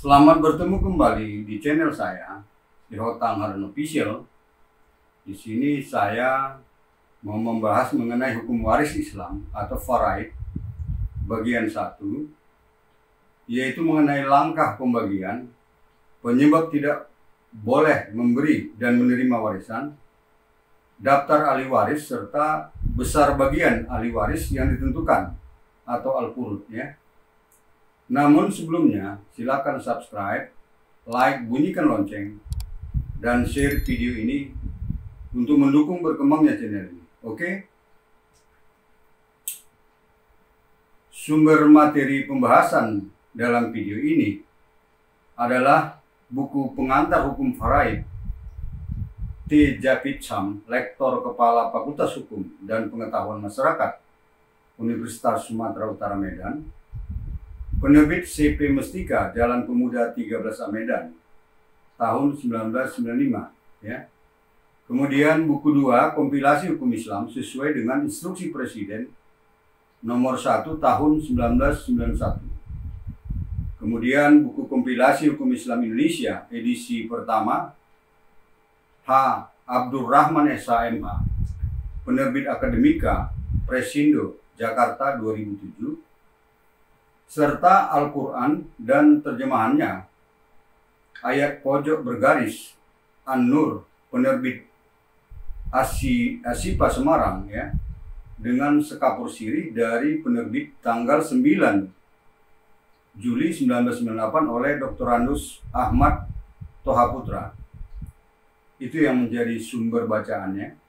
Selamat bertemu kembali di channel saya, di Hotang Harun Official. Di sini saya mau membahas mengenai hukum waris Islam atau faraid bagian 1, yaitu mengenai langkah pembagian, penyebab tidak boleh memberi dan menerima warisan, daftar ahli waris, serta besar bagian ahli waris yang ditentukan atau al-furud ya. Namun sebelumnya, silakan subscribe, like, bunyikan lonceng, dan share video ini untuk mendukung berkembangnya channel ini. Oke? Sumber materi pembahasan dalam video ini adalah buku pengantar hukum faraid T. Japid Cham, Lektor Kepala Fakultas Hukum dan Pengetahuan Masyarakat Universitas Sumatera Utara Medan, penerbit CP Mestika, Jalan Pemuda 13A Medan, tahun 1995 ya. Kemudian buku 2, Kompilasi Hukum Islam sesuai dengan Instruksi Presiden nomor 1 tahun 1991. Kemudian buku Kompilasi Hukum Islam Indonesia edisi pertama H. Abdurrahman SHMH, penerbit Akademika Presindo Jakarta 2007, serta Al-Quran dan terjemahannya ayat pojok bergaris An-Nur, penerbit Asipa Semarang ya, dengan sekapur siri dari penerbit tanggal 9 Juli 1998 oleh Dr. Andus Ahmad Toha Putra. Itu yang menjadi sumber bacaannya.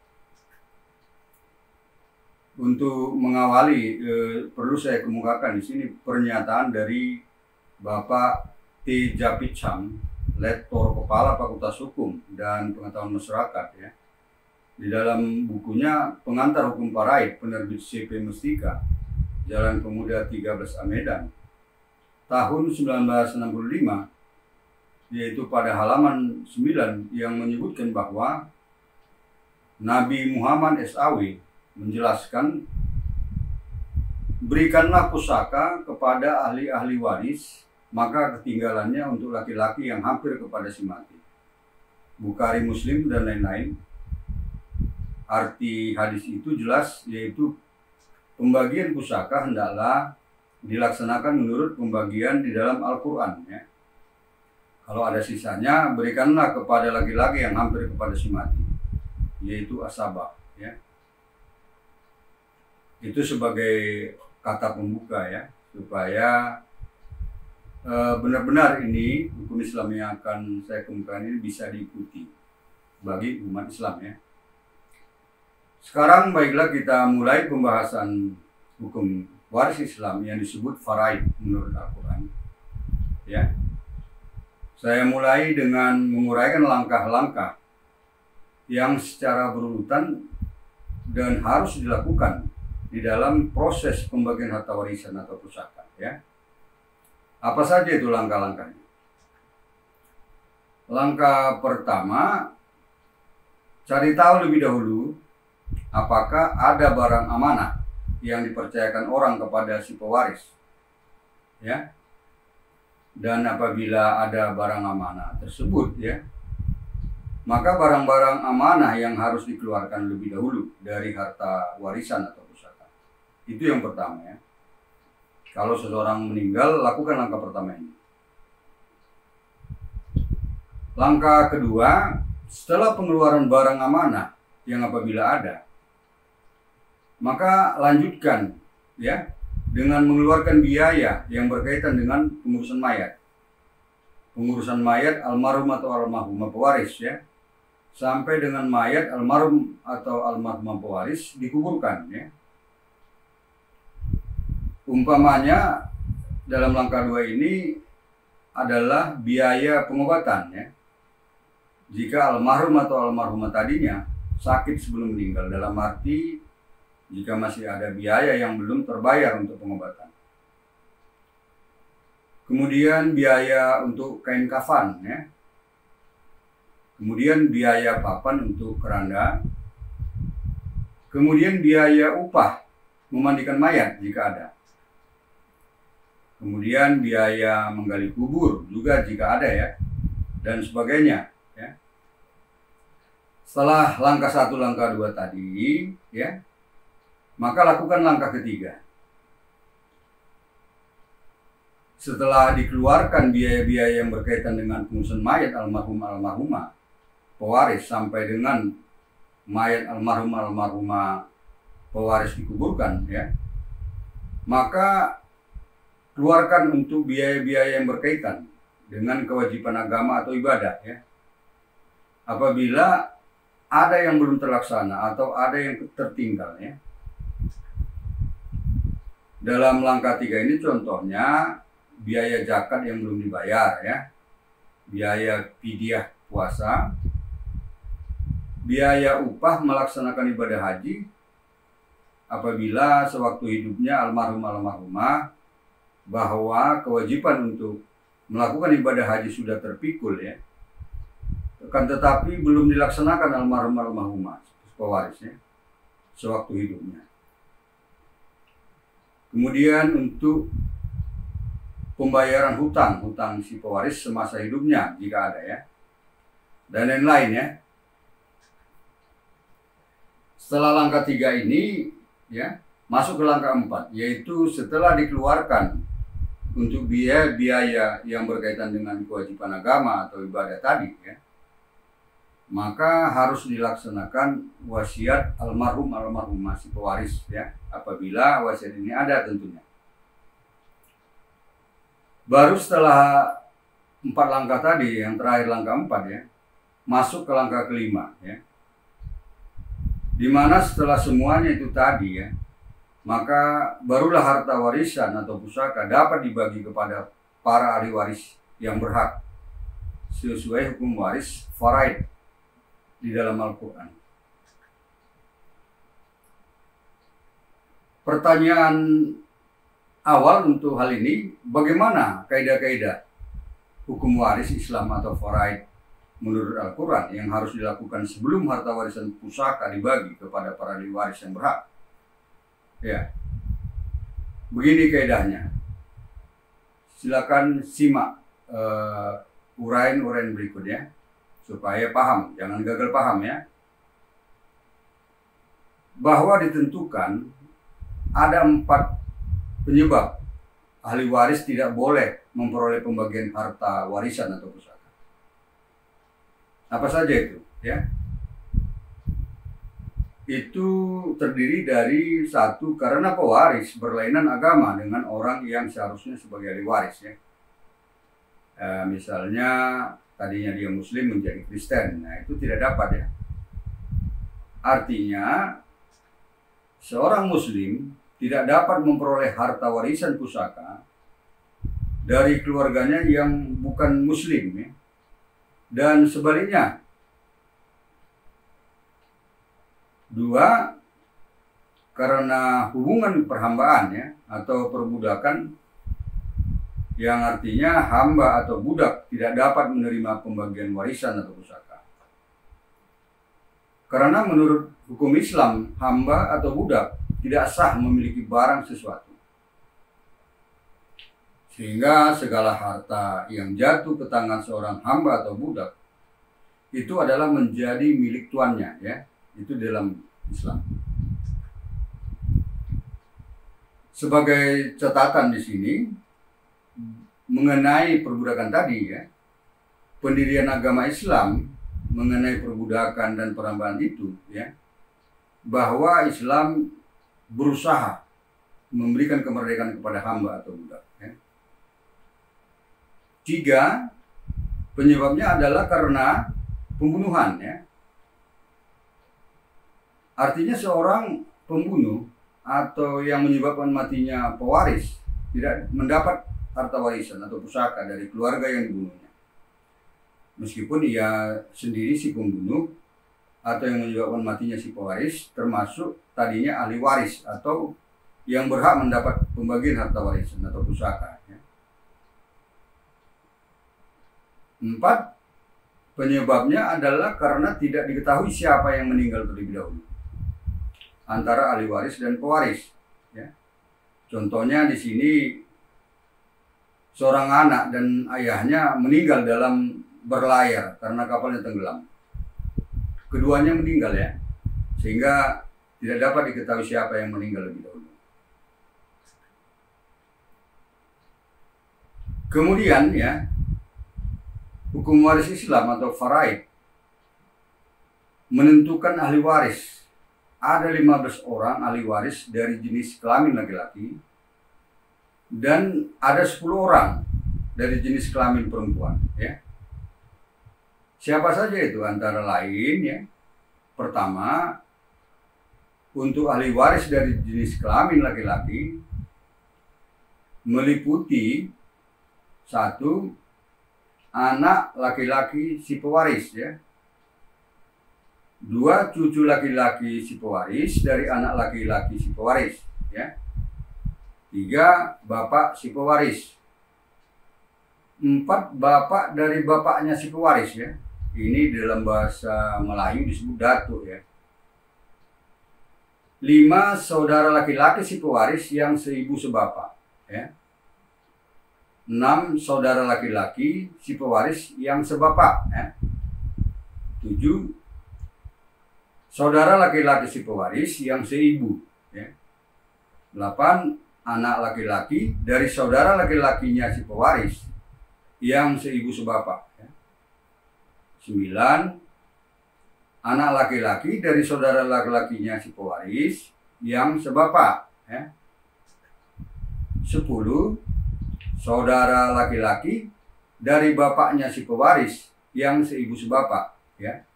Untuk mengawali, perlu saya kemukakan di sini pernyataan dari Bapak T. Japid Cham, Lektor Kepala Fakultas Hukum dan Pengetahuan Masyarakat ya. Di dalam bukunya Pengantar Hukum Faraid, penerbit CP Mestika, Jalan Pemuda 13A Medan, tahun 1965, yaitu pada halaman 9 yang menyebutkan bahwa Nabi Muhammad SAW menjelaskan, berikanlah pusaka kepada ahli-ahli waris, maka ketinggalannya untuk laki-laki yang hampir kepada si mati. Bukhari, Muslim, dan lain-lain. Arti hadis itu jelas, yaitu pembagian pusaka hendaklah dilaksanakan menurut pembagian di dalam Al-Quran ya. Kalau ada sisanya, berikanlah kepada laki-laki yang hampir kepada si mati, yaitu asabah ya. Itu sebagai kata pembuka ya, supaya benar-benar ini hukum Islam yang akan saya kemukakan ini bisa diikuti bagi umat Islam ya. Sekarang baiklah kita mulai pembahasan hukum waris Islam yang disebut faraid menurut Al-Quran ya. Saya mulai dengan menguraikan langkah-langkah yang secara berurutan dan harus dilakukan di dalam proses pembagian harta warisan atau pusaka ya. Apa saja itu langkah-langkahnya? Langkah pertama, cari tahu lebih dahulu apakah ada barang amanah yang dipercayakan orang kepada si pewaris ya. Dan apabila ada barang amanah tersebut ya, maka barang-barang amanah yang harus dikeluarkan lebih dahulu dari harta warisan atau pusaka. Itu yang pertama ya. Kalau seseorang meninggal, lakukan langkah pertama ini. Langkah kedua, setelah pengeluaran barang amanah yang apabila ada, maka lanjutkan ya dengan mengeluarkan biaya yang berkaitan dengan pengurusan mayat. Pengurusan mayat almarhum atau almarhumah pewaris ya, sampai dengan mayat almarhum atau almarhumah pewaris dikuburkan ya. Umpamanya dalam langkah 2 ini adalah biaya pengobatan ya. Jika almarhum atau almarhumah tadinya sakit sebelum meninggal, dalam arti jika masih ada biaya yang belum terbayar untuk pengobatan. Kemudian biaya untuk kain kafan ya. Kemudian biaya papan untuk keranda. Kemudian biaya upah memandikan mayat jika ada. kemudian biaya menggali kubur juga jika ada ya, dan sebagainya ya. Setelah langkah 1, langkah 2 tadi ya, maka lakukan langkah ketiga. Setelah dikeluarkan biaya-biaya yang berkaitan dengan pengurusan mayat almarhum almarhumah pewaris sampai dengan mayat almarhum almarhumah pewaris dikuburkan ya, maka keluarkan untuk biaya-biaya yang berkaitan dengan kewajiban agama atau ibadah ya. Apabila ada yang belum terlaksana atau ada yang tertinggal ya. Dalam langkah 3 ini contohnya biaya zakat yang belum dibayar ya, biaya fidyah puasa, biaya upah melaksanakan ibadah haji apabila sewaktu hidupnya almarhum almarhumah bahwa kewajiban untuk melakukan ibadah haji sudah terpikul ya, akan tetapi belum dilaksanakan almarhum almarhumah pewarisnya sewaktu hidupnya. Kemudian untuk pembayaran hutang si pewaris semasa hidupnya jika ada ya, dan lain-lain ya. Setelah langkah 3 ini ya, masuk ke langkah 4, yaitu setelah dikeluarkan untuk biaya yang berkaitan dengan kewajiban agama atau ibadah tadi ya, maka harus dilaksanakan wasiat almarhum almarhumah si pewaris ya, apabila wasiat ini ada tentunya. Baru setelah 4 langkah tadi, yang terakhir langkah 4 ya, masuk ke langkah kelima ya, dimana setelah semuanya itu tadi ya, maka barulah harta warisan atau pusaka dapat dibagi kepada para ahli waris yang berhak sesuai hukum waris faraid di dalam Al-Quran. Pertanyaan awal untuk hal ini, bagaimana kaidah-kaidah hukum waris Islam atau faraid menurut Al-Quran yang harus dilakukan sebelum harta warisan pusaka dibagi kepada para ahli waris yang berhak? Ya, begini kaidahnya. Silakan simak uraian-uraian berikutnya supaya paham, jangan gagal paham ya. Bahwa ditentukan ada 4 penyebab ahli waris tidak boleh memperoleh pembagian harta warisan atau pusaka. Apa saja itu ya? Itu terdiri dari 1, karena pewaris berlainan agama dengan orang yang seharusnya sebagai ahli waris ya. Misalnya tadinya dia muslim menjadi Kristen, nah itu tidak dapat ya. Artinya seorang muslim tidak dapat memperoleh harta warisan pusaka dari keluarganya yang bukan muslim ya. Dan sebaliknya. 2, karena hubungan perhambaan ya, atau perbudakan, yang artinya hamba atau budak tidak dapat menerima pembagian warisan atau pusaka. Karena menurut hukum Islam, hamba atau budak tidak sah memiliki barang sesuatu. Sehingga segala harta yang jatuh ke tangan seorang hamba atau budak itu adalah menjadi milik tuannya ya. Itu dalam Islam. Sebagai catatan di sini mengenai perbudakan tadi ya, pendirian agama Islam mengenai perbudakan dan perhambaan itu ya, bahwa Islam berusaha memberikan kemerdekaan kepada hamba atau budak ya. 3, penyebabnya adalah karena pembunuhan ya. Artinya seorang pembunuh atau yang menyebabkan matinya pewaris tidak mendapat harta warisan atau pusaka dari keluarga yang dibunuhnya. Meskipun ia sendiri si pembunuh atau yang menyebabkan matinya si pewaris termasuk tadinya ahli waris atau yang berhak mendapat pembagian harta warisan atau pusaka. 4, penyebabnya adalah karena tidak diketahui siapa yang meninggal terlebih dahulu antara ahli waris dan pewaris. Ya. Contohnya di sini seorang anak dan ayahnya meninggal dalam berlayar karena kapalnya tenggelam. Keduanya meninggal ya, sehingga tidak dapat diketahui siapa yang meninggal lebih dahulu. Kemudian ya, hukum waris Islam atau faraid menentukan ahli waris. Ada 15 orang ahli waris dari jenis kelamin laki-laki dan ada 10 orang dari jenis kelamin perempuan ya. Siapa saja itu? Antara lain ya, pertama, untuk ahli waris dari jenis kelamin laki-laki meliputi 1, anak laki-laki si pewaris ya. 2, cucu laki-laki si pewaris dari anak laki-laki si pewaris ya. 3, bapak si pewaris. 4, bapak dari bapaknya si pewaris ya. Ini dalam bahasa Melayu disebut datuk ya. 5, saudara laki-laki si pewaris yang seibu sebapak ya. 6, saudara laki-laki si pewaris yang sebapak ya. 7, saudara laki-laki si pewaris yang seibu ya. 8, anak laki-laki dari saudara laki-lakinya si pewaris yang seibu sebapak ya. 9, anak laki-laki dari saudara laki-lakinya si pewaris yang sebapak ya. 10, saudara laki-laki dari bapaknya si pewaris yang seibu sebapak ya.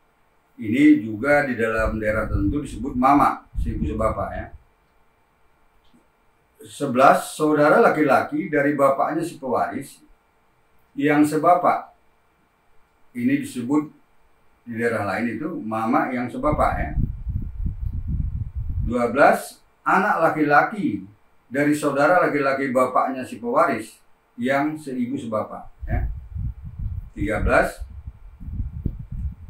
Ini juga di dalam daerah tertentu disebut mama, seibu sebapak ya. 11, saudara laki-laki dari bapaknya si pewaris yang sebapak. Ini disebut di daerah lain itu mama yang sebapak ya. 12, anak laki-laki dari saudara laki-laki bapaknya si pewaris yang seibu sebapak ya. 13,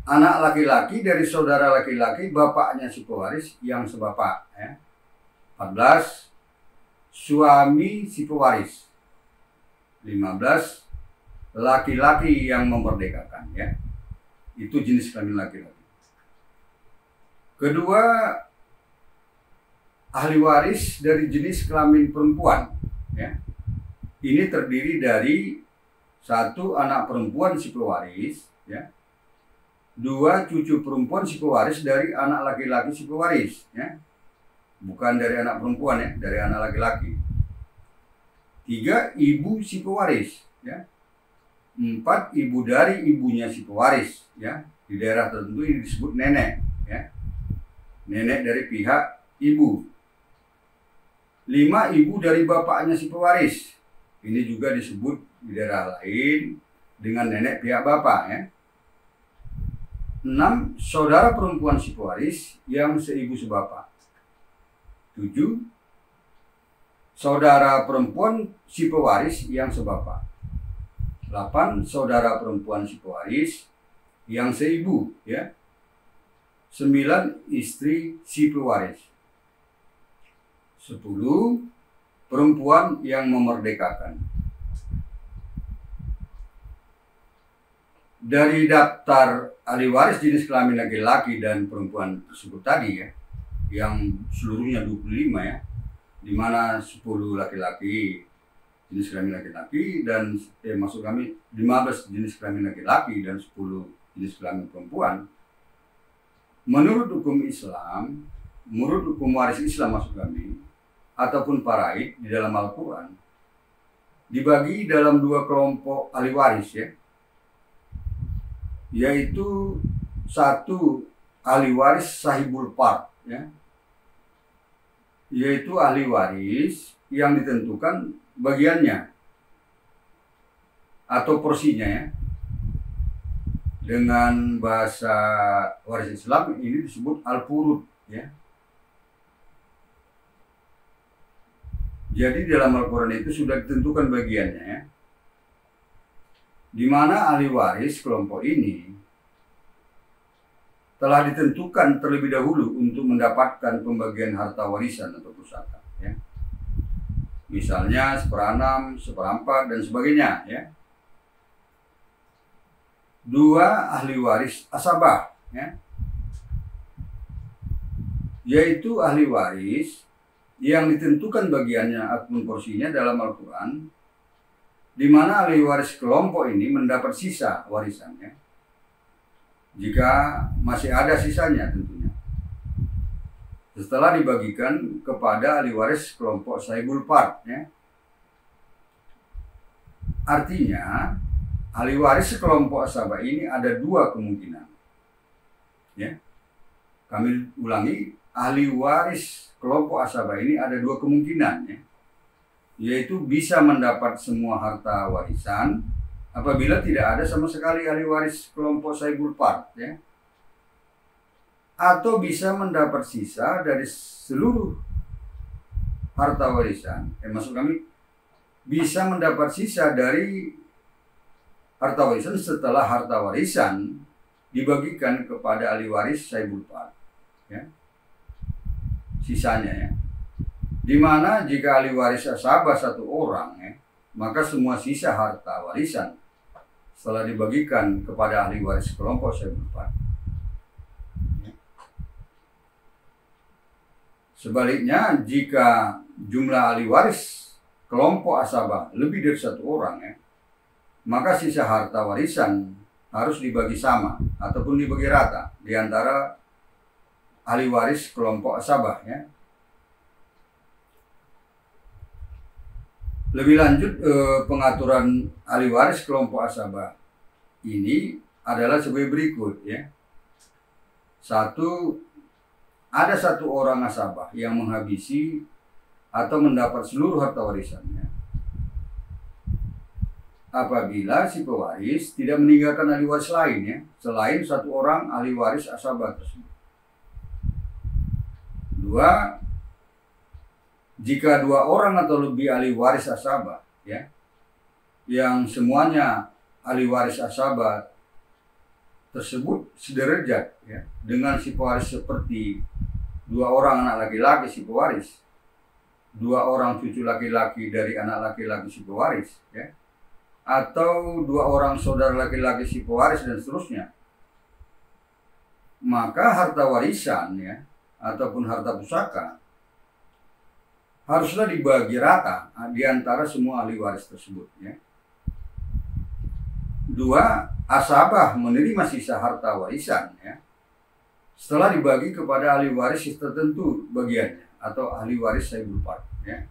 anak laki-laki dari saudara laki-laki bapaknya si pewaris yang sebapak ya. 14, suami si pewaris. 15, laki-laki yang memerdekakan ya. Itu jenis kelamin laki-laki. Kedua, ahli waris dari jenis kelamin perempuan ya. Ini terdiri dari 1, anak perempuan si pewaris ya. 2, cucu perempuan si pewaris dari anak laki-laki si pewaris ya. Bukan dari anak perempuan ya, dari anak laki-laki. 3, ibu si pewaris ya. 4, ibu dari ibunya si pewaris ya. Di daerah tertentu ini disebut nenek ya. Nenek dari pihak ibu. 5, ibu dari bapaknya si pewaris. Ini juga disebut di daerah lain dengan nenek pihak bapak ya. 6, saudara perempuan si pewaris yang seibu sebapak. 7, saudara perempuan si pewaris yang sebapak. 8, saudara perempuan si pewaris yang seibu ya. 9, istri si pewaris. 10, perempuan yang memerdekakan. Dari daftar ahli waris jenis kelamin laki-laki dan perempuan tersebut tadi ya, yang seluruhnya 25 ya, di mana 10 laki-laki jenis kelamin laki-laki dan maksud kami 15 jenis kelamin laki-laki dan 10 jenis kelamin perempuan. Menurut hukum Islam, menurut hukum waris Islam maksud kami, ataupun faraid di dalam Al-Quran, dibagi dalam 2 kelompok ahli waris ya, yaitu 1, ahli waris sahibul fard ya, yaitu ahli waris yang ditentukan bagiannya atau porsinya ya. Dengan bahasa waris Islam ini disebut al-furud ya. Jadi dalam Al-Quran itu sudah ditentukan bagiannya ya, di mana ahli waris kelompok ini telah ditentukan terlebih dahulu untuk mendapatkan pembagian harta warisan atau pusaka ya. misalnya 1/6, 1/4 dan sebagainya ya. 2 ahli waris asabah ya, yaitu ahli waris yang ditentukan bagiannya ataupun porsinya dalam Al-Quran, di mana ahli waris kelompok ini mendapat sisa warisannya jika masih ada sisanya tentunya, setelah dibagikan kepada ahli waris kelompok sahibul fard ya. Artinya ahli waris kelompok asabah ini ada 2 kemungkinan ya. Kami ulangi, ahli waris kelompok asabah ini ada 2 kemungkinan ya, yaitu bisa mendapat semua harta warisan apabila tidak ada sama sekali ahli waris kelompok sahibul fard ya, atau bisa mendapat sisa dari seluruh harta warisan. Maksud kami bisa mendapat sisa dari harta warisan setelah harta warisan dibagikan kepada ahli waris sahibul fard ya, sisanya ya. Dimana jika ahli waris asabah 1 orang ya, maka semua sisa harta warisan setelah dibagikan kepada ahli waris kelompok sahibul fard. Sebaliknya, jika jumlah ahli waris kelompok asabah lebih dari 1 orang ya, maka sisa harta warisan harus dibagi sama ataupun dibagi rata di antara ahli waris kelompok asabah ya. Lebih lanjut, pengaturan ahli waris kelompok asabah ini adalah sebagai berikut ya. 1, ada 1 orang nasabah yang menghabisi atau mendapat seluruh harta warisannya apabila si pewaris tidak meninggalkan ahli waris lain ya, selain 1 orang ahli waris asabah tersebut. 2, jika 2 orang atau lebih ahli waris asabah ya, yang semuanya ahli waris asabah tersebut sederajat ya dengan si pewaris, seperti 2 orang anak laki-laki si pewaris, 2 orang cucu laki-laki dari anak laki-laki si pewaris ya, atau 2 orang saudara laki-laki si pewaris dan seterusnya, maka harta warisan ya ataupun harta pusaka haruslah dibagi rata di antara semua ahli waris tersebut ya. 2, asabah menerima sisa harta warisan ya setelah dibagi kepada ahli waris tertentu bagiannya atau ahli waris sahibul fard ya.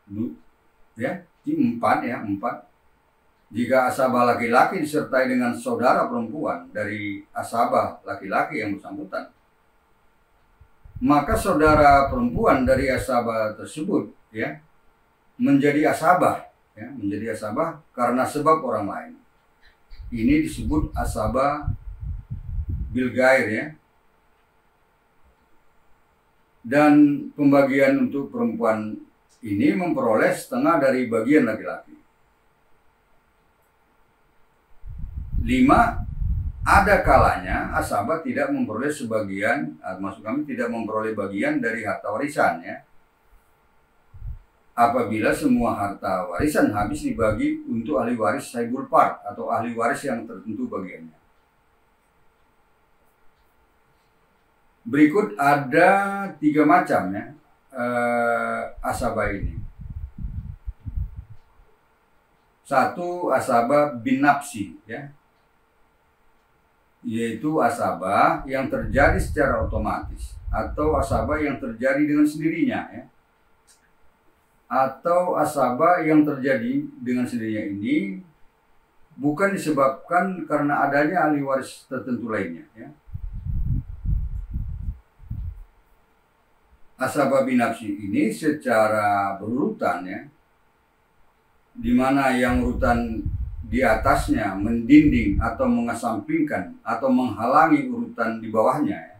4. Jika asabah laki-laki disertai dengan saudara perempuan dari asabah laki-laki yang bersangkutan, maka saudara perempuan dari asabah tersebut ya menjadi asabah karena sebab orang lain. Ini disebut asabah bil ghair ya. Dan pembagian untuk perempuan ini memperoleh setengah dari bagian laki-laki. 5, ada kalanya asabah tidak memperoleh sebagian, maksud kami tidak memperoleh bagian dari harta warisan ya, apabila semua harta warisan habis dibagi untuk ahli waris sahibul fard atau ahli waris yang tertentu bagiannya. Berikut ada 3 macam ya asabah ini. 1, asabah bin nafsi ya, yaitu asabah yang terjadi secara otomatis atau asabah yang terjadi dengan sendirinya ya, atau asabah yang terjadi dengan sendirinya ini bukan disebabkan karena adanya ahli waris tertentu lainnya ya. Asabah bin nafsi ini secara berurutan ya, di mana yang urutan di atasnya mendinding atau mengesampingkan atau menghalangi urutan di bawahnya ya.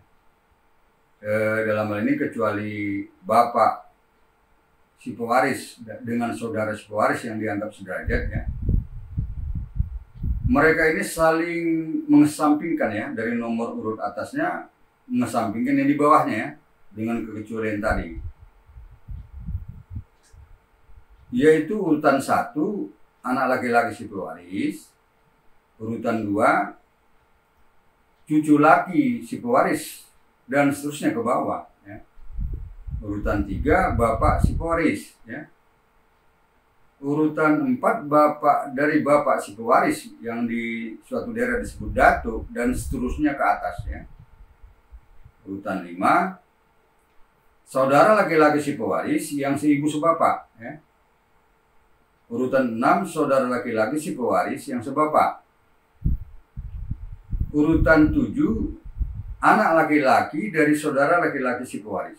Dalam hal ini kecuali bapak si pewaris dengan saudara si pewaris yang dianggap sederajat ya, mereka ini saling mengesampingkan ya, dari nomor urut atasnya mengesampingkan yang di bawahnya ya, dengan kekecualian tadi. yaitu urutan 1 anak laki-laki si pewaris, urutan 2 cucu laki si pewaris, dan seterusnya ke bawah, ya. Urutan 3 bapak si pewaris, ya. Urutan 4 dari bapak si pewaris yang di suatu daerah disebut datuk, dan seterusnya ke atas, ya. Urutan 5 saudara laki-laki si pewaris yang seibu sebapak, ya. Urutan 6 saudara laki-laki si pewaris yang sebapak. Urutan 7 anak laki-laki dari saudara laki-laki si pewaris.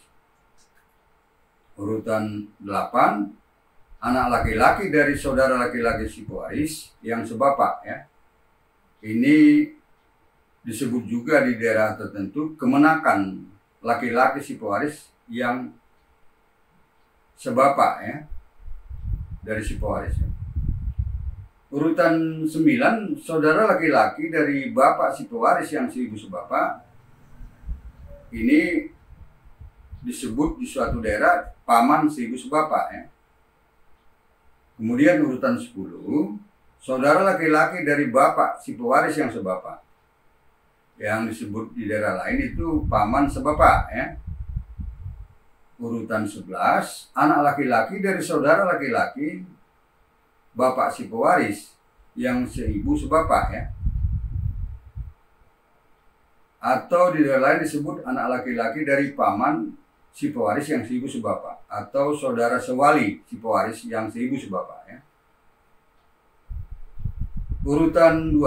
Urutan 8 anak laki-laki dari saudara laki-laki si pewaris yang sebapak, ya. Ini disebut juga di daerah tertentu kemenakan laki-laki si pewaris yang sebapak, ya, dari si pewaris, ya. Urutan 9 saudara laki-laki dari bapak si pewaris yang seibu sebapak. Ini disebut di suatu daerah paman seibu sebapak, ya. Kemudian urutan 10 saudara laki-laki dari bapak si pewaris yang sebapak. Yang disebut di daerah lain itu paman sebapak, ya. Urutan 11 anak laki-laki dari saudara laki-laki bapak si pewaris yang seibu sebapak, ya. Atau di daerah lain disebut anak laki-laki dari paman si pewaris yang seibu sebapak, atau saudara sewali si pewaris yang seibu sebapak, ya. Urutan 12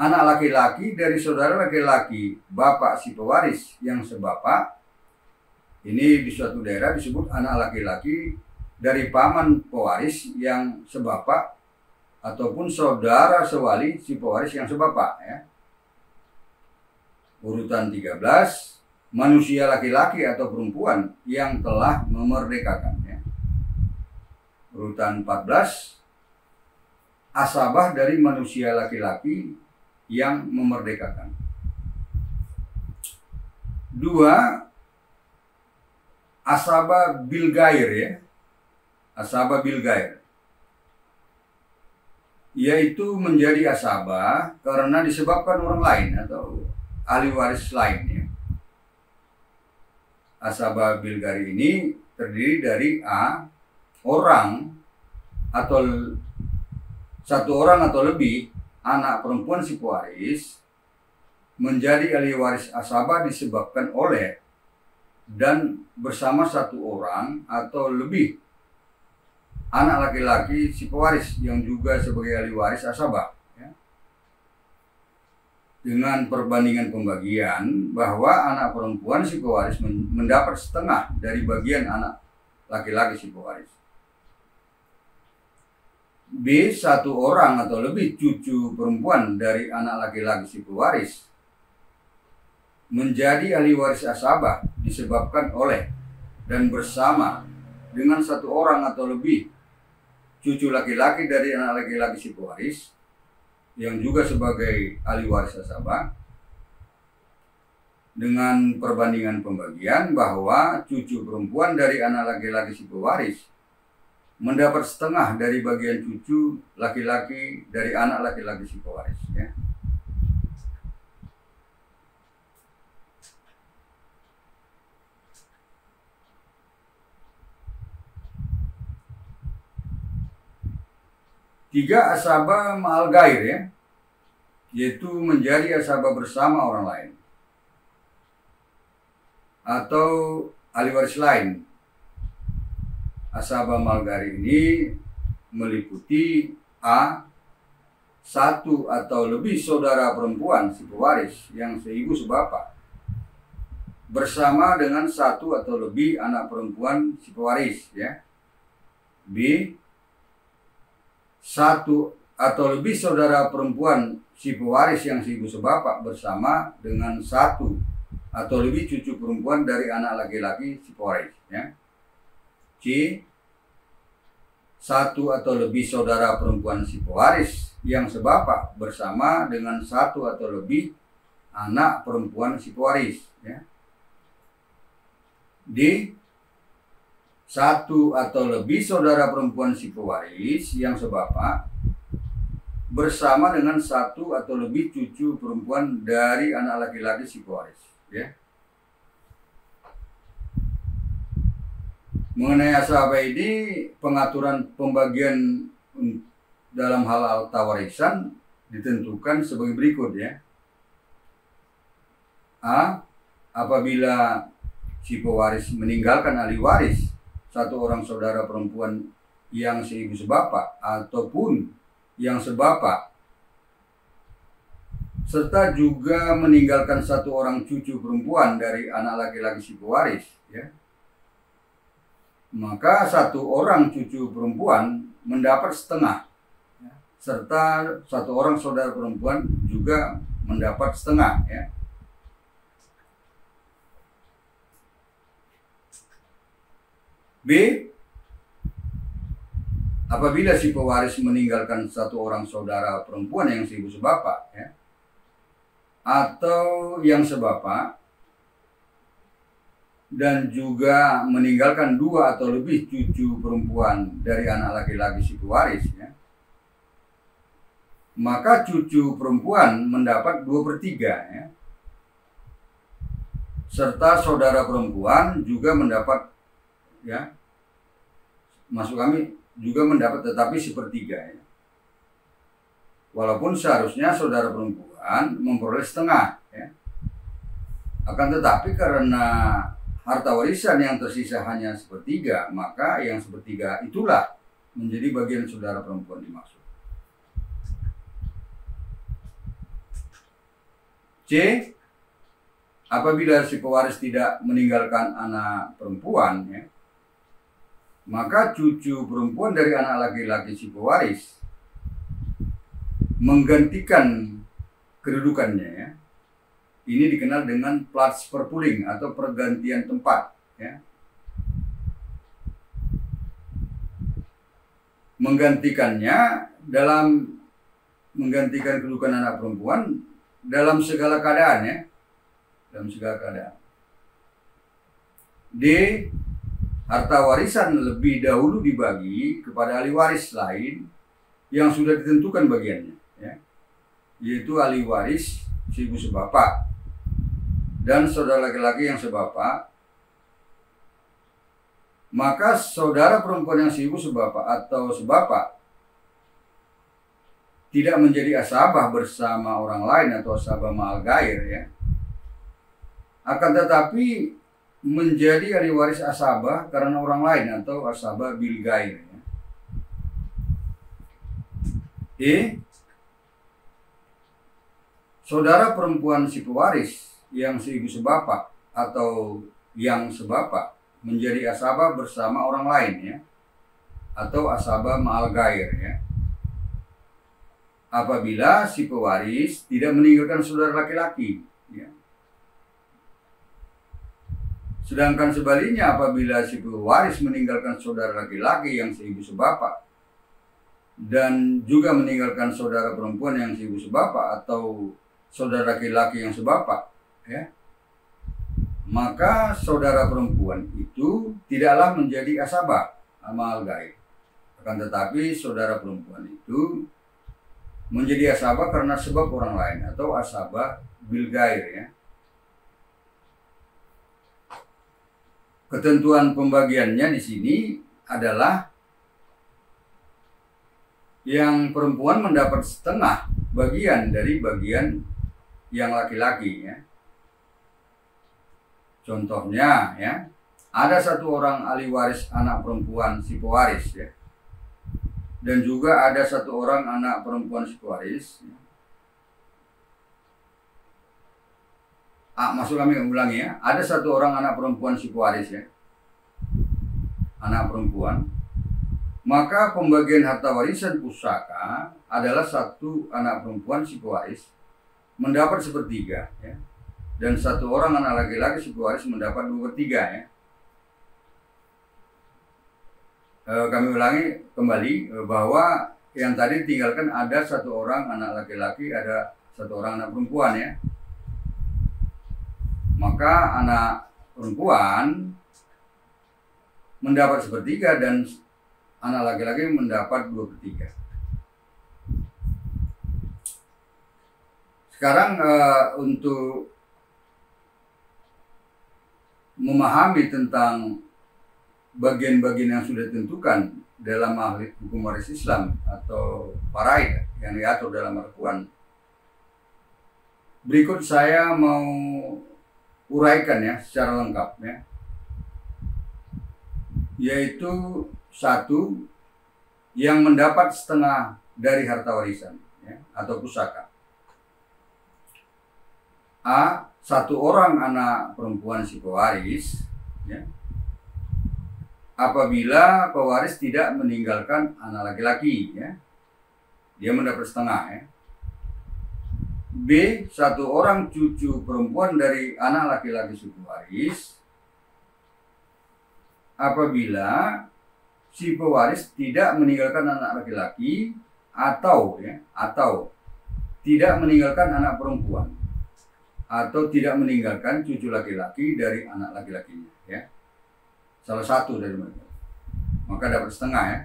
anak laki-laki dari saudara laki-laki bapak si pewaris yang sebapak. Ini di suatu daerah disebut anak laki-laki dari paman pewaris yang sebapak, ataupun saudara sewali si pewaris yang sebapak, ya. Urutan 13 manusia laki-laki atau perempuan yang telah memerdekakan, ya. Urutan 14 asabah dari manusia laki-laki yang memerdekakan. 2 asabah bilgair, ya. Asabah bilgair yaitu menjadi asabah karena disebabkan orang lain atau ahli waris lain, ya. Asabah bilgair ini terdiri dari A orang atau satu orang atau lebih anak perempuan si pewaris menjadi ahli waris asabah disebabkan oleh dan bersama satu orang atau lebih anak laki-laki si pewaris yang juga sebagai ahli waris asabah, ya. Dengan perbandingan pembagian bahwa anak perempuan si pewaris mendapat setengah dari bagian anak laki-laki si pewaris. B satu orang atau lebih cucu perempuan dari anak laki-laki si pewaris menjadi ahli waris asabah disebabkan oleh dan bersama dengan satu orang atau lebih cucu laki-laki dari anak laki-laki si pewaris yang juga sebagai ahli waris asabah, dengan perbandingan pembagian bahwa cucu perempuan dari anak laki-laki si pewaris mendapat setengah dari bagian cucu laki-laki dari anak laki-laki si pewaris, ya. Tiga asabah ma'al gair, ya, yaitu menjadi asabah bersama orang lain atau ahli waris lain. Asabah ma'al gair ini meliputi A satu atau lebih saudara perempuan si pewaris yang seibu sebapak bersama dengan satu atau lebih anak perempuan si pewaris, ya. B satu atau lebih saudara perempuan si pewaris yang seibu sebapak bersama dengan satu atau lebih cucu perempuan dari anak laki-laki si pewaris, ya. C satu atau lebih saudara perempuan si pewaris yang sebapak bersama dengan satu atau lebih anak perempuan si pewaris, ya. D satu atau lebih saudara perempuan si pewaris yang sebapak bersama dengan satu atau lebih cucu perempuan dari anak laki-laki si pewaris, ya. Mengenai asabah ini, pengaturan pembagian dalam hal harta warisan ditentukan sebagai berikut, ya. A. Apabila si pewaris meninggalkan ahli waris satu orang saudara perempuan yang seibu sebapak ataupun yang sebapak, serta juga meninggalkan satu orang cucu perempuan dari anak laki-laki si pewaris, ya, maka satu orang cucu perempuan mendapat setengah, ya, serta satu orang saudara perempuan juga mendapat setengah, ya. B. Apabila si pewaris meninggalkan satu orang saudara perempuan yang seibu sebapak, ya, atau yang sebapak, dan juga meninggalkan dua atau lebih cucu perempuan dari anak laki-laki si pewaris, ya, maka cucu perempuan mendapat 2/3, ya, serta saudara perempuan juga mendapat, ya, maksud kami juga mendapat tetapi 1/3, ya. Walaupun seharusnya saudara perempuan memperoleh setengah, ya. Akan tetapi karena harta warisan yang tersisa hanya 1/3, maka yang 1/3 itulah menjadi bagian saudara perempuan dimaksud. C. Apabila si pewaris tidak meninggalkan anak perempuan, ya, maka cucu perempuan dari anak laki-laki si pewaris menggantikan kedudukannya, ya. Ini dikenal dengan platsverpuling atau pergantian tempat, ya. Menggantikannya dalam menggantikan kedudukan anak perempuan dalam segala keadaan, ya. Dalam segala keadaan. D. Harta warisan lebih dahulu dibagi kepada ahli waris lain yang sudah ditentukan bagiannya, ya, yaitu ahli waris si ibu sebapak dan saudara laki-laki yang sebapak. Maka saudara perempuan yang si ibu sebapak atau sebapak tidak menjadi asabah bersama orang lain atau asabah ma'al ghair, ya, akan tetapi menjadi ahli waris asabah karena orang lain atau asabah bil ghair, ya. E. Saudara perempuan si pewaris yang seibu sebapak atau yang sebapak menjadi asabah bersama orang lain, ya, atau asabah ma'al ghair, ya, apabila si pewaris tidak meninggalkan saudara laki-laki, ya. Sedangkan sebaliknya apabila si pewaris meninggalkan saudara laki-laki yang seibu sebapak dan juga meninggalkan saudara perempuan yang seibu sebapak atau saudara laki-laki yang sebapak, ya, maka saudara perempuan itu tidaklah menjadi asabah ma'al ghair. Akan tetapi saudara perempuan itu menjadi asabah karena sebab orang lain atau asabah bil ghair, ya. Ketentuan pembagiannya di sini adalah yang perempuan mendapat setengah bagian dari bagian yang laki-laki, ya. Contohnya, ya, ada satu orang ahli waris anak perempuan si pewaris, ya, dan juga ada satu orang anak perempuan si pewaris, ya. Maksud kami ulangi, ya, ada satu orang anak perempuan si pewaris, ya, anak perempuan, maka pembagian harta warisan pusaka adalah satu anak perempuan si pewaris mendapat 1/3, ya, dan satu orang anak laki-laki si pewaris mendapat 2/3, ya. Kami ulangi kembali bahwa yang tadi tinggalkan ada satu orang anak laki-laki, ada satu orang anak perempuan, ya. Maka anak perempuan mendapat 1/3 dan anak laki-laki mendapat 2/3. Sekarang untuk memahami tentang bagian-bagian yang sudah ditentukan dalam hukum waris Islam atau faraid yang diatur dalam Al-Quran, berikut saya mau uraikan ya secara lengkap ya, yaitu satu, yang mendapat setengah dari harta warisan ya, atau pusaka. A. Satu orang anak perempuan si pewaris ya, apabila pewaris tidak meninggalkan anak laki-laki ya, dia mendapat setengah ya. B. Satu orang cucu perempuan dari anak laki-laki si pewaris apabila si pewaris tidak meninggalkan anak laki-laki atau tidak meninggalkan anak perempuan atau tidak meninggalkan cucu laki-laki dari anak laki-lakinya ya. Salah satu dari mereka, maka dapat setengah ya.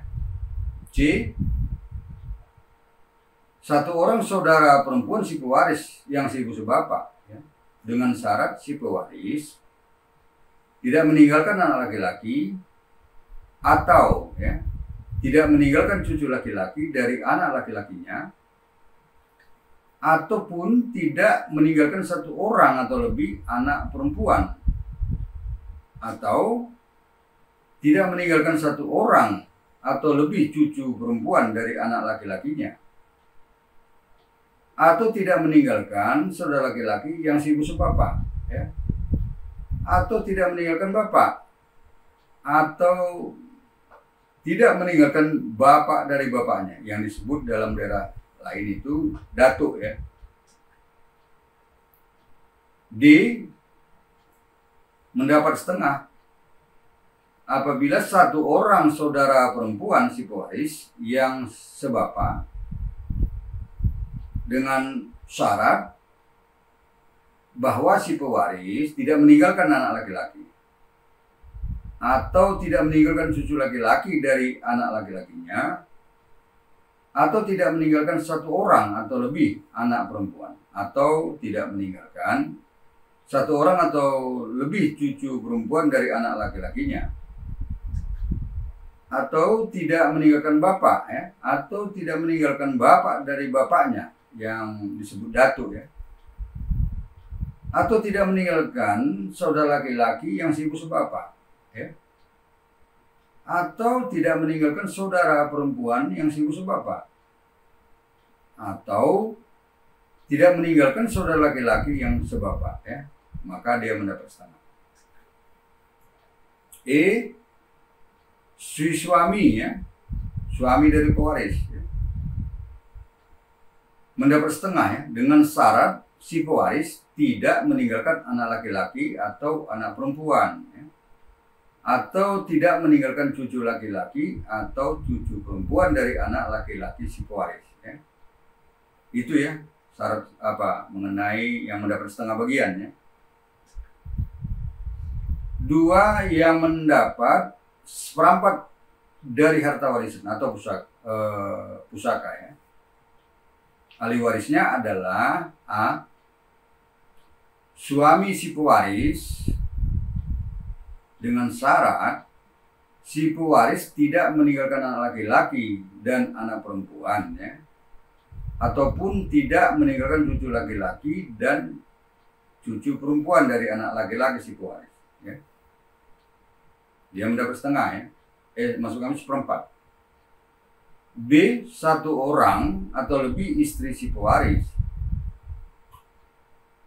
C. Satu orang saudara perempuan si pewaris yang seibu sebapak ya, dengan syarat si pewaris tidak meninggalkan anak laki-laki atau ya, tidak meninggalkan cucu laki-laki dari anak laki-lakinya, ataupun tidak meninggalkan satu orang atau lebih anak perempuan, atau tidak meninggalkan satu orang atau lebih cucu perempuan dari anak laki-lakinya, atau tidak meninggalkan saudara laki-laki yang seibu sebapak ya, atau tidak meninggalkan bapak, atau tidak meninggalkan bapak dari bapaknya, yang disebut dalam daerah lain itu datuk ya. D. Mendapat setengah apabila satu orang saudara perempuan si pewaris yang sebapak dengan syarat bahwa si pewaris tidak meninggalkan anak laki-laki atau tidak meninggalkan cucu laki-laki dari anak laki-lakinya, atau tidak meninggalkan satu orang atau lebih anak perempuan, atau tidak meninggalkan satu orang atau lebih cucu perempuan dari anak laki-lakinya, atau tidak meninggalkan bapak ya, atau tidak meninggalkan bapak dari bapaknya yang disebut datuk ya, atau tidak meninggalkan saudara laki-laki yang seibu sebapak ya, atau tidak meninggalkan saudara perempuan yang seibu sebapak, atau tidak meninggalkan saudara laki-laki yang sebapak ya, maka dia mendapat setengah. E. Si suami ya, suami dari pewaris ya, mendapat setengah ya, dengan syarat si pewaris tidak meninggalkan anak laki-laki atau anak perempuan ya, atau tidak meninggalkan cucu laki-laki atau cucu perempuan dari anak laki-laki si pewaris ya. Itu ya syarat apa mengenai yang mendapat setengah bagian ya. 2. Yang mendapat seperempat dari harta warisan atau pusaka ya. Ahli warisnya adalah A. Suami si pewaris dengan syarat si pewaris tidak meninggalkan anak laki-laki dan anak perempuan ya, ataupun tidak meninggalkan cucu laki-laki dan cucu perempuan dari anak laki-laki si pewaris ya. Dia mendapat setengah ya, maksud kami seperempat. B. Satu orang atau lebih istri si pewaris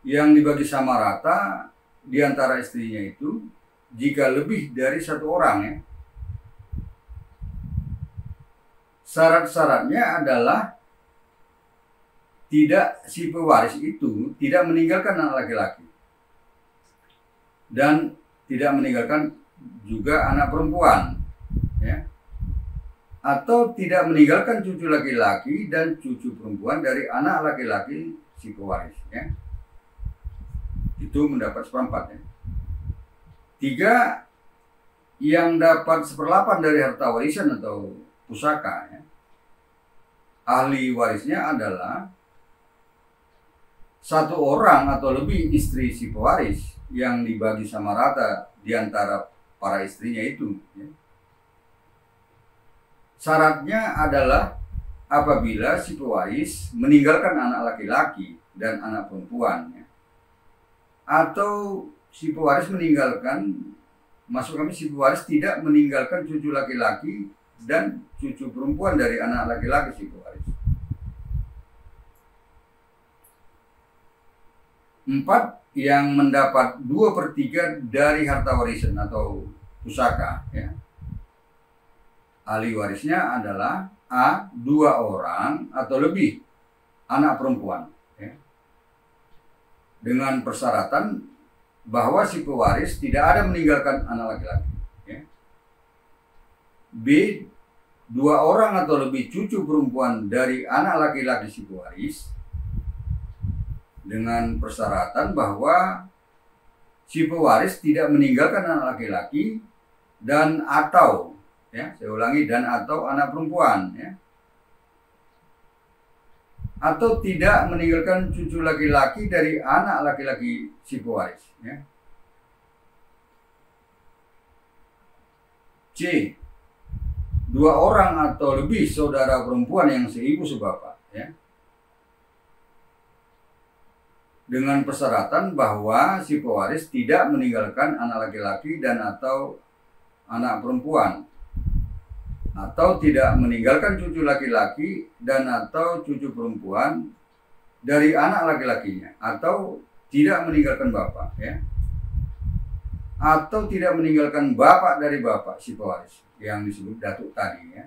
yang dibagi sama rata di antara istrinya itu jika lebih dari satu orang ya. Syarat-syaratnya adalah tidak si pewaris itu tidak meninggalkan anak laki-laki dan tidak meninggalkan juga anak perempuan ya, atau tidak meninggalkan cucu laki-laki dan cucu perempuan dari anak laki-laki si pewaris ya. Itu mendapat seperempat ya. 3. yang dapat 1/8 dari harta warisan atau pusaka, ya, ahli warisnya adalah satu orang atau lebih istri si pewaris yang dibagi sama rata di antara para istrinya itu. Ya. Syaratnya adalah apabila si pewaris meninggalkan anak laki-laki dan anak perempuan, ya, atau si pewaris meninggalkan, maksud kami si pewaris tidak meninggalkan cucu laki-laki dan cucu perempuan dari anak laki-laki si pewaris. 4, yang mendapat 2/3 dari harta warisan atau pusaka, ya. Ahli warisnya adalah A, 2 orang atau lebih anak perempuan, ya, dengan persyaratan bahwa si pewaris tidak ada meninggalkan anak laki-laki, ya. B, 2 orang atau lebih cucu perempuan dari anak laki-laki si pewaris dengan persyaratan bahwa si pewaris tidak meninggalkan anak laki-laki dan atau, ya, saya ulangi, dan atau anak perempuan, ya, atau tidak meninggalkan cucu laki-laki dari anak laki-laki si pewaris, ya. C, 2 orang atau lebih saudara perempuan yang seibu sebapak, ya, dengan persyaratan bahwa si pewaris tidak meninggalkan anak laki-laki dan atau anak perempuan, atau tidak meninggalkan cucu laki-laki dan atau cucu perempuan dari anak laki-lakinya, atau tidak meninggalkan bapak, ya, atau tidak meninggalkan bapak dari bapak si pewaris yang disebut datuk tadi, ya,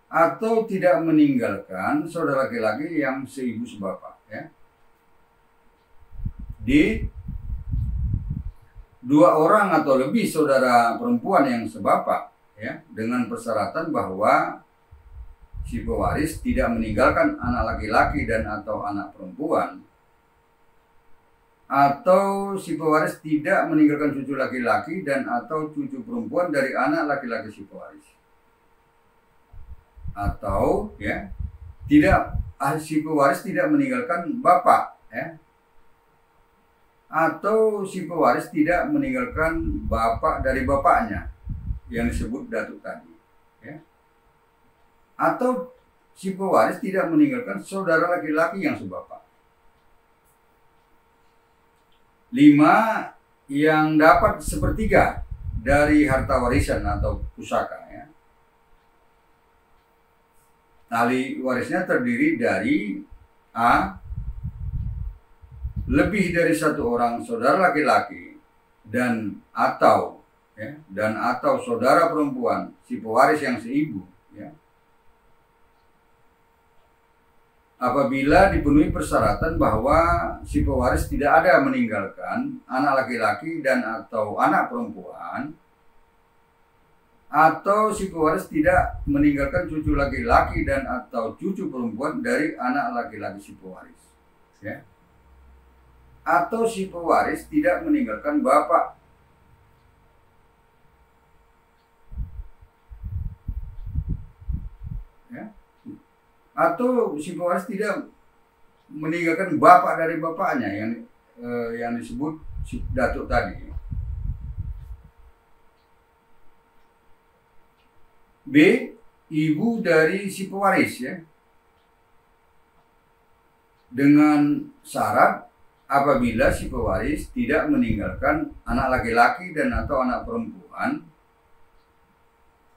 atau tidak meninggalkan saudara laki-laki yang seibu sebapak, ya. D, 2 orang atau lebih saudara perempuan yang sebapak, ya, dengan persyaratan bahwa si pewaris tidak meninggalkan anak laki-laki dan atau anak perempuan, atau si pewaris tidak meninggalkan cucu laki-laki dan atau cucu perempuan dari anak laki-laki si pewaris, atau, ya, tidak, si pewaris tidak meninggalkan bapak, ya, atau si pewaris tidak meninggalkan bapak dari bapaknya yang disebut datuk tadi, ya, atau si pewaris tidak meninggalkan saudara laki-laki yang sebapak. 5, yang dapat 1/3 dari harta warisan atau pusaka, ya. Ahli warisnya terdiri dari A, lebih dari 1 orang saudara laki-laki dan atau, ya, dan atau saudara perempuan si pewaris yang seibu, ya, apabila dipenuhi persyaratan bahwa si pewaris tidak ada meninggalkan anak laki-laki dan atau anak perempuan, atau si pewaris tidak meninggalkan cucu laki-laki dan atau cucu perempuan dari anak laki-laki si pewaris, ya, atau si pewaris tidak meninggalkan bapak, ya, atau si pewaris tidak meninggalkan bapak dari bapaknya yang disebut si datuk tadi. B, ibu dari si pewaris, ya, dengan syarat apabila si pewaris tidak meninggalkan anak laki-laki dan atau anak perempuan,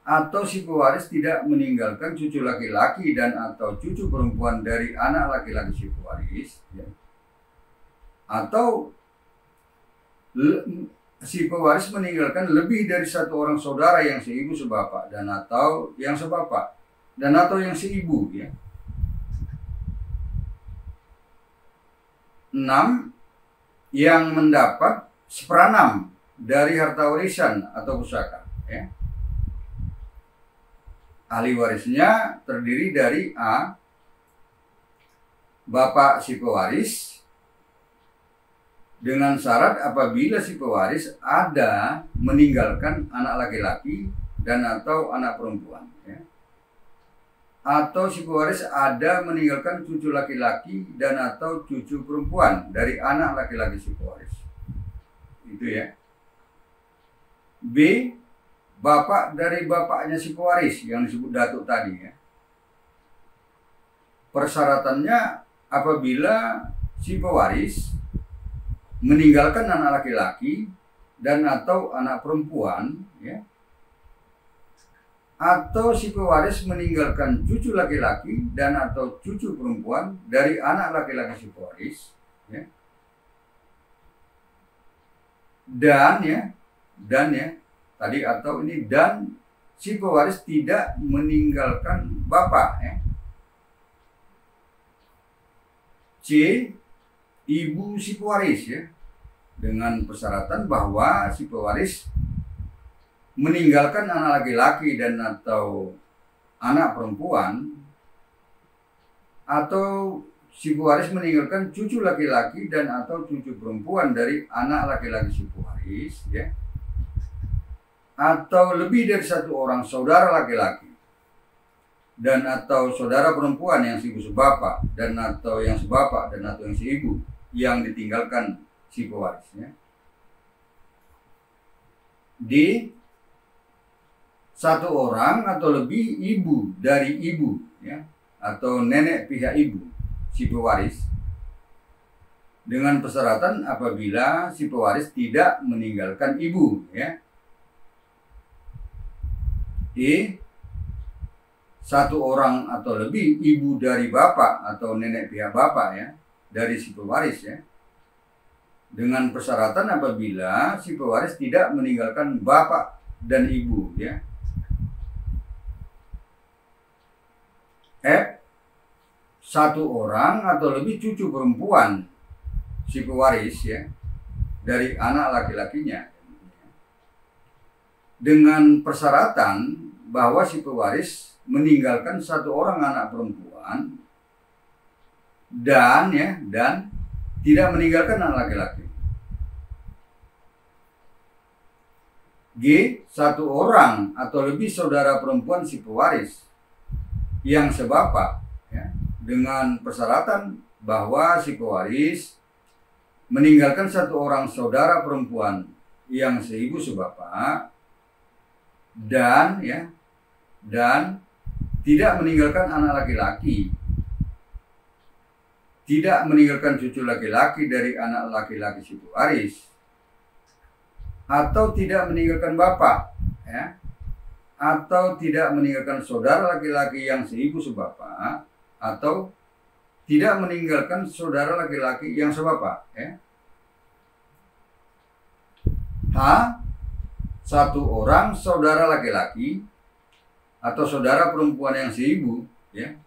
atau si pewaris tidak meninggalkan cucu laki-laki dan atau cucu perempuan dari anak laki-laki si pewaris, ya, atau si pewaris meninggalkan lebih dari 1 orang saudara yang seibu sebapak dan atau yang sebapak dan atau yang seibu, ya. 6, yang mendapat 1/6 dari harta warisan atau pusaka, ya. Ahli warisnya terdiri dari A, bapak si pewaris, dengan syarat apabila si pewaris ada meninggalkan anak laki-laki dan atau anak perempuan, ya. Atau si pewaris ada meninggalkan cucu laki-laki dan atau cucu perempuan dari anak laki-laki si pewaris. Itu ya. B, bapak dari bapaknya si pewaris yang disebut datuk tadi, ya. Persyaratannya apabila si pewaris meninggalkan anak laki-laki dan atau anak perempuan, ya, atau si pewaris meninggalkan cucu laki-laki dan atau cucu perempuan dari anak laki-laki si pewaris, ya. Dan tadi atau ini dan si pewaris tidak meninggalkan bapak, ya. C, ibu si pewaris, ya, dengan persyaratan bahwa si pewaris meninggalkan anak laki-laki dan atau anak perempuan, atau si pewaris meninggalkan cucu laki-laki dan atau cucu perempuan dari anak laki-laki si pewaris, ya, atau lebih dari satu orang saudara laki-laki dan atau saudara perempuan yang seibu sebapak dan atau yang sebapak dan atau yang seibu yang ditinggalkan si pewarisnya. D, satu orang atau lebih ibu dari ibu, ya, atau nenek pihak ibu si pewaris, dengan persyaratan apabila si pewaris tidak meninggalkan ibu, ya. E, satu orang atau lebih ibu dari bapak atau nenek pihak bapak, ya, dari si pewaris, ya, dengan persyaratan apabila si pewaris tidak meninggalkan bapak dan ibu, ya. F, satu orang atau lebih cucu perempuan si pewaris, ya, dari anak laki-lakinya, dengan persyaratan bahwa si pewaris meninggalkan satu orang anak perempuan dan tidak meninggalkan anak laki-laki. G, satu orang atau lebih saudara perempuan si pewaris yang sebapak, ya, dengan persyaratan bahwa si pewaris meninggalkan satu orang saudara perempuan yang seibu sebapak dan tidak meninggalkan anak laki-laki, tidak meninggalkan cucu laki-laki dari anak laki-laki si pewaris, atau tidak meninggalkan bapak, ya, atau tidak meninggalkan saudara laki-laki yang seibu sebapak, atau tidak meninggalkan saudara laki-laki yang sebapak, ya. H, satu orang saudara laki-laki atau saudara perempuan yang seibu, ya,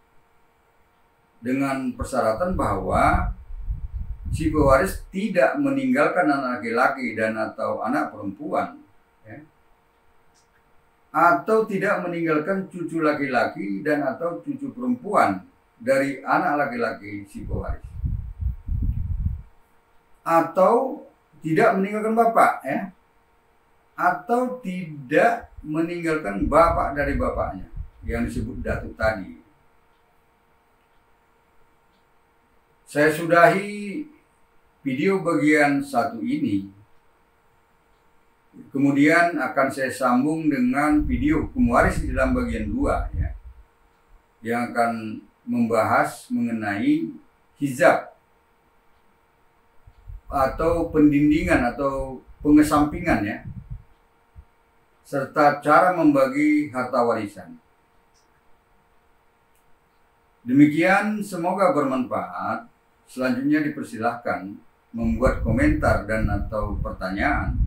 dengan persyaratan bahwa si pewaris tidak meninggalkan anak laki-laki dan atau anak perempuan, ya, atau tidak meninggalkan cucu laki-laki dan atau cucu perempuan dari anak laki-laki si pewaris, atau tidak meninggalkan bapak, ya, atau tidak meninggalkan bapak dari bapaknya yang disebut datuk tadi. Saya sudahi video bagian 1 ini. Kemudian akan saya sambung dengan video hukum waris di dalam bagian 2, ya, yang akan membahas mengenai hizab atau pendindingan atau pengesampingan, ya, serta cara membagi harta warisan. Demikian, semoga bermanfaat. Selanjutnya dipersilahkan membuat komentar dan atau pertanyaan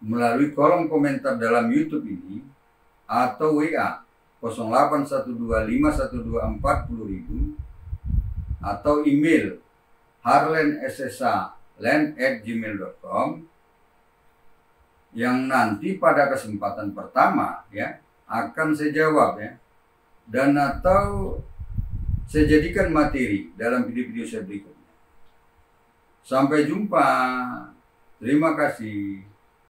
melalui kolom komentar dalam YouTube ini atau WA 081251240000 atau email harlenssa@gmail.com, yang nanti pada kesempatan pertama, ya, akan saya jawab, ya, dan atau saya jadikan materi dalam video-video saya berikutnya. Sampai jumpa. Terima kasih.